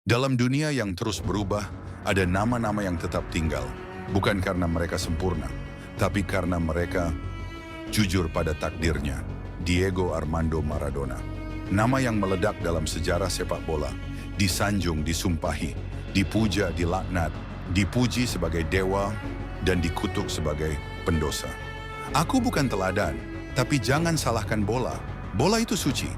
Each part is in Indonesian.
Dalam dunia yang terus berubah, ada nama-nama yang tetap tinggal, bukan karena mereka sempurna, tapi karena mereka jujur pada takdirnya. Diego Armando Maradona. Nama yang meledak dalam sejarah sepak bola, disanjung, disumpahi, dipuja, dilaknat, dipuji sebagai dewa, dan dikutuk sebagai pendosa. Aku bukan teladan, tapi jangan salahkan bola. Bola itu suci.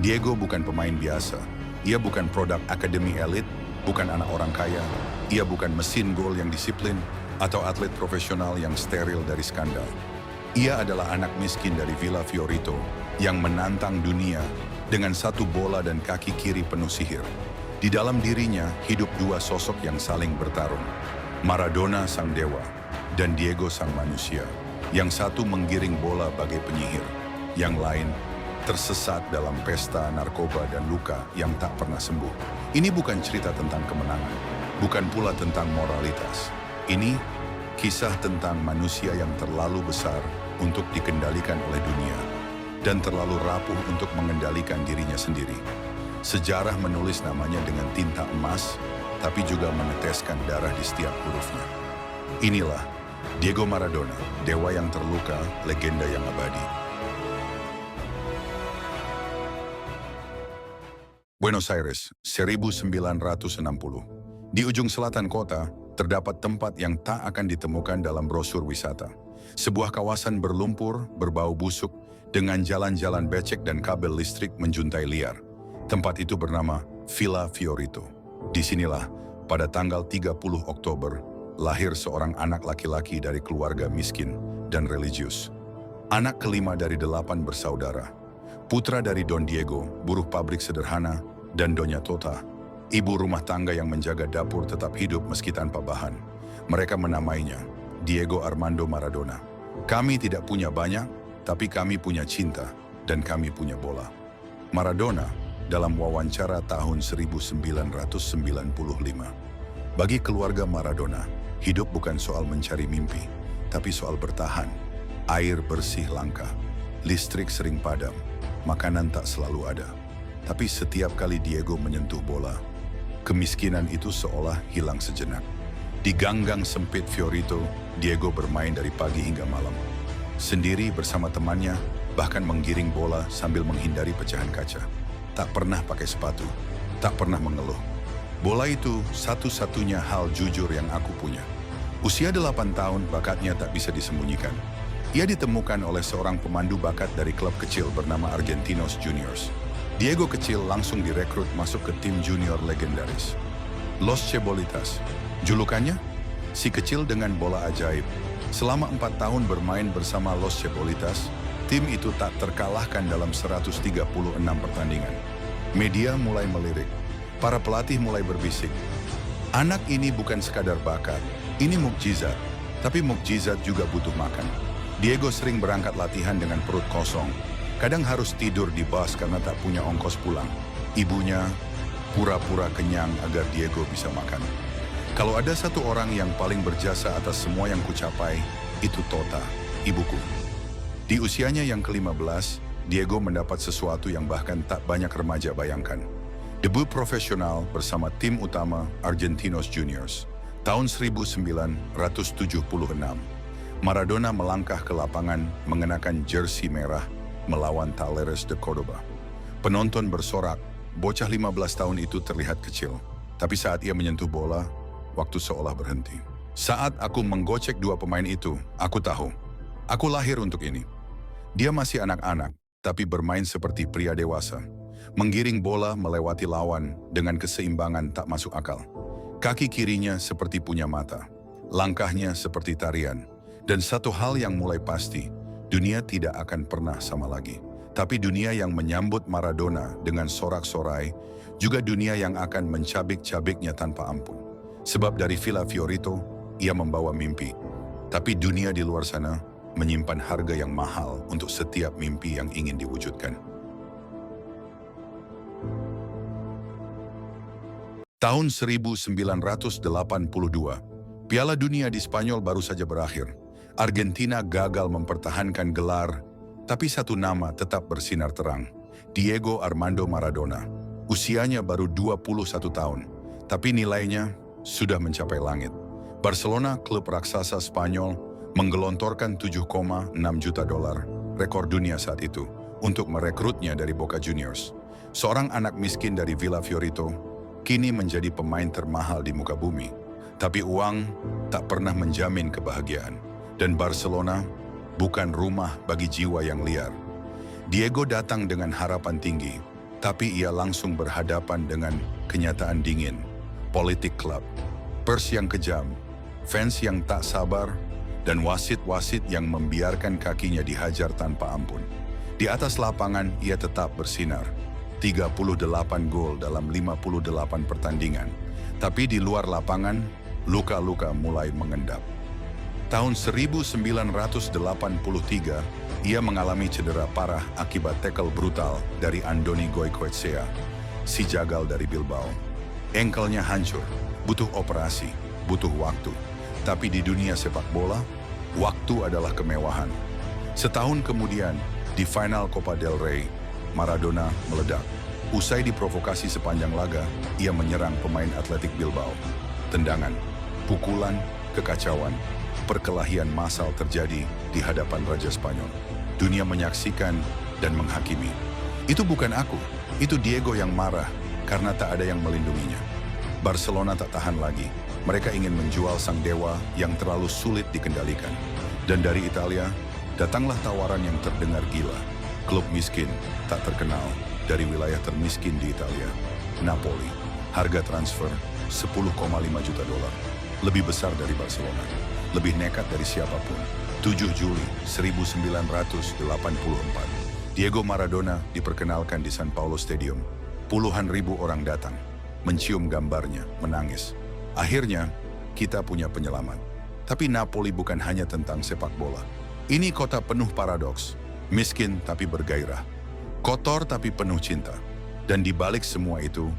Diego bukan pemain biasa. Ia bukan produk akademi elit, bukan anak orang kaya. Ia bukan mesin gol yang disiplin, atau atlet profesional yang steril dari skandal. Ia adalah anak miskin dari Villa Fiorito yang menantang dunia dengan satu bola dan kaki kiri penuh sihir. Di dalam dirinya hidup dua sosok yang saling bertarung. Maradona sang dewa dan Diego sang manusia. Yang satu menggiring bola bagai penyihir, yang lain tersesat dalam pesta narkoba dan luka yang tak pernah sembuh. Ini bukan cerita tentang kemenangan, bukan pula tentang moralitas. Ini kisah tentang manusia yang terlalu besar untuk dikendalikan oleh dunia dan terlalu rapuh untuk mengendalikan dirinya sendiri. Sejarah menulis namanya dengan tinta emas, tapi juga meneteskan darah di setiap hurufnya. Inilah Diego Maradona, dewa yang terluka, legenda yang abadi. Buenos Aires, 1960. Di ujung selatan kota, terdapat tempat yang tak akan ditemukan dalam brosur wisata. Sebuah kawasan berlumpur, berbau busuk, dengan jalan-jalan becek dan kabel listrik menjuntai liar. Tempat itu bernama Villa Fiorito. Disinilah, pada tanggal 30 Oktober, lahir seorang anak laki-laki dari keluarga miskin dan religius. Anak kelima dari 8 bersaudara. Putra dari Don Diego, buruh pabrik sederhana, dan Doña Tota, ibu rumah tangga yang menjaga dapur tetap hidup meski tanpa bahan. Mereka menamainya Diego Armando Maradona. Kami tidak punya banyak, tapi kami punya cinta dan kami punya bola. Maradona dalam wawancara tahun 1995. Bagi keluarga Maradona, hidup bukan soal mencari mimpi, tapi soal bertahan. Air bersih langka, listrik sering padam, makanan tak selalu ada. Tapi setiap kali Diego menyentuh bola, kemiskinan itu seolah hilang sejenak. Di gang-gang sempit Fiorito, Diego bermain dari pagi hingga malam. Sendiri bersama temannya, bahkan menggiring bola sambil menghindari pecahan kaca. Tak pernah pakai sepatu, tak pernah mengeluh. Bola itu satu-satunya hal jujur yang aku punya. Usia 8 tahun, bakatnya tak bisa disembunyikan. Ia ditemukan oleh seorang pemandu bakat dari klub kecil bernama Argentinos Juniors. Diego kecil langsung direkrut masuk ke tim junior legendaris, Los Cebolitas. Julukannya, si kecil dengan bola ajaib. Selama 4 tahun bermain bersama Los Cebolitas, tim itu tak terkalahkan dalam 136 pertandingan. Media mulai melirik, para pelatih mulai berbisik. Anak ini bukan sekadar bakat, ini mukjizat. Tapi mukjizat juga butuh makan. Diego sering berangkat latihan dengan perut kosong. Kadang harus tidur di bus karena tak punya ongkos pulang. Ibunya pura-pura kenyang agar Diego bisa makan. Kalau ada satu orang yang paling berjasa atas semua yang kucapai, itu Tota, ibuku. Di usianya yang ke-15, Diego mendapat sesuatu yang bahkan tak banyak remaja bayangkan. Debut profesional bersama tim utama Argentinos Juniors. Tahun 1976, Maradona melangkah ke lapangan mengenakan jersey merah melawan Talleres de Córdoba. Penonton bersorak, bocah 15 tahun itu terlihat kecil. Tapi saat ia menyentuh bola, waktu seolah berhenti. Saat aku menggocek 2 pemain itu, aku tahu. Aku lahir untuk ini. Dia masih anak-anak, tapi bermain seperti pria dewasa. Menggiring bola melewati lawan dengan keseimbangan tak masuk akal. Kaki kirinya seperti punya mata. Langkahnya seperti tarian. Dan satu hal yang mulai pasti, dunia tidak akan pernah sama lagi. Tapi dunia yang menyambut Maradona dengan sorak-sorai, juga dunia yang akan mencabik-cabiknya tanpa ampun. Sebab dari Villa Fiorito, ia membawa mimpi. Tapi dunia di luar sana menyimpan harga yang mahal untuk setiap mimpi yang ingin diwujudkan. Tahun 1982, Piala Dunia di Spanyol baru saja berakhir. Argentina gagal mempertahankan gelar, tapi satu nama tetap bersinar terang, Diego Armando Maradona. Usianya baru 21 tahun, tapi nilainya sudah mencapai langit. Barcelona, klub raksasa Spanyol, menggelontorkan 7,6 juta dolar, rekor dunia saat itu, untuk merekrutnya dari Boca Juniors. Seorang anak miskin dari Villa Fiorito, kini menjadi pemain termahal di muka bumi. Tapi uang tak pernah menjamin kebahagiaan. Dan Barcelona bukan rumah bagi jiwa yang liar. Diego datang dengan harapan tinggi, tapi ia langsung berhadapan dengan kenyataan dingin. Politik klub, pers yang kejam, fans yang tak sabar, dan wasit-wasit yang membiarkan kakinya dihajar tanpa ampun. Di atas lapangan ia tetap bersinar. 38 gol dalam 58 pertandingan. Tapi di luar lapangan, luka-luka mulai mengendap. Tahun 1983, ia mengalami cedera parah akibat tackle brutal dari Andoni Goicoechea, si jagal dari Bilbao. Engkelnya hancur, butuh operasi, butuh waktu. Tapi di dunia sepak bola, waktu adalah kemewahan. Setahun kemudian, di final Copa del Rey, Maradona meledak. Usai diprovokasi sepanjang laga, ia menyerang pemain Athletic Bilbao. Tendangan, pukulan, kekacauan, perkelahian massal terjadi di hadapan Raja Spanyol. Dunia menyaksikan dan menghakimi. Itu bukan aku, itu Diego yang marah karena tak ada yang melindunginya. Barcelona tak tahan lagi. Mereka ingin menjual sang dewa yang terlalu sulit dikendalikan. Dan dari Italia, datanglah tawaran yang terdengar gila. Klub miskin, tak terkenal, dari wilayah termiskin di Italia, Napoli. Harga transfer 10,5 juta dolar. Lebih besar dari Barcelona. Lebih nekat dari siapapun. 7 Juli 1984. Diego Maradona diperkenalkan di San Paulo Stadium. Puluhan ribu orang datang, mencium gambarnya, menangis. Akhirnya, kita punya penyelamat. Tapi Napoli bukan hanya tentang sepak bola. Ini kota penuh paradoks. Miskin tapi bergairah. Kotor tapi penuh cinta. Dan di balik semua itu,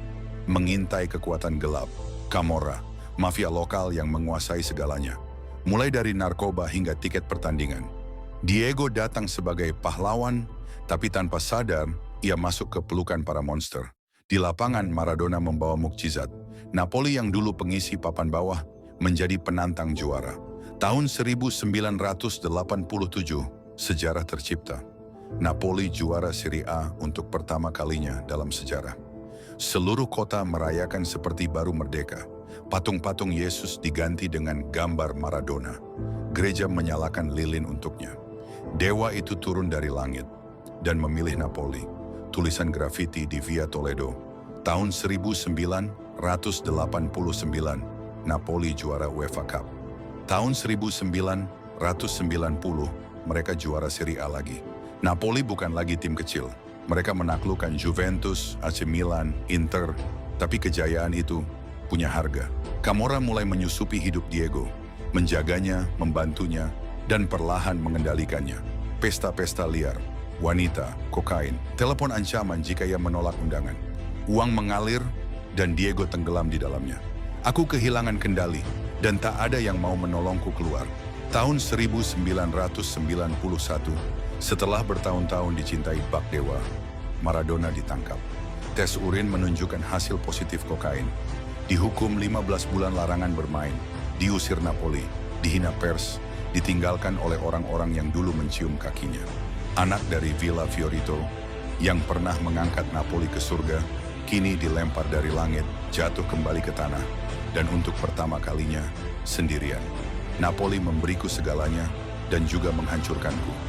mengintai kekuatan gelap, Camorra, mafia lokal yang menguasai segalanya. Mulai dari narkoba hingga tiket pertandingan. Diego datang sebagai pahlawan, tapi tanpa sadar, ia masuk ke pelukan para monster. Di lapangan, Maradona membawa mukjizat. Napoli yang dulu pengisi papan bawah, menjadi penantang juara. Tahun 1987, sejarah tercipta. Napoli juara Serie A untuk pertama kalinya dalam sejarah. Seluruh kota merayakan seperti baru merdeka. Patung-patung Yesus diganti dengan gambar Maradona. Gereja menyalakan lilin untuknya. Dewa itu turun dari langit dan memilih Napoli. Tulisan grafiti di Via Toledo. Tahun 1989, Napoli juara UEFA Cup. Tahun 1990, mereka juara Serie A lagi. Napoli bukan lagi tim kecil. Mereka menaklukkan Juventus, AC Milan, Inter, tapi kejayaan itu punya harga. Camorra mulai menyusupi hidup Diego, menjaganya, membantunya, dan perlahan mengendalikannya. Pesta-pesta liar, wanita, kokain, telepon ancaman jika ia menolak undangan. Uang mengalir dan Diego tenggelam di dalamnya. Aku kehilangan kendali dan tak ada yang mau menolongku keluar. Tahun 1991, setelah bertahun-tahun dicintai bak dewa, Maradona ditangkap. Tes urin menunjukkan hasil positif kokain. Dihukum 15 bulan larangan bermain, diusir Napoli, dihina pers, ditinggalkan oleh orang-orang yang dulu mencium kakinya. Anak dari Villa Fiorito, yang pernah mengangkat Napoli ke surga, kini dilempar dari langit, jatuh kembali ke tanah, dan untuk pertama kalinya, sendirian. Napoli memberiku segalanya, dan juga menghancurkanku.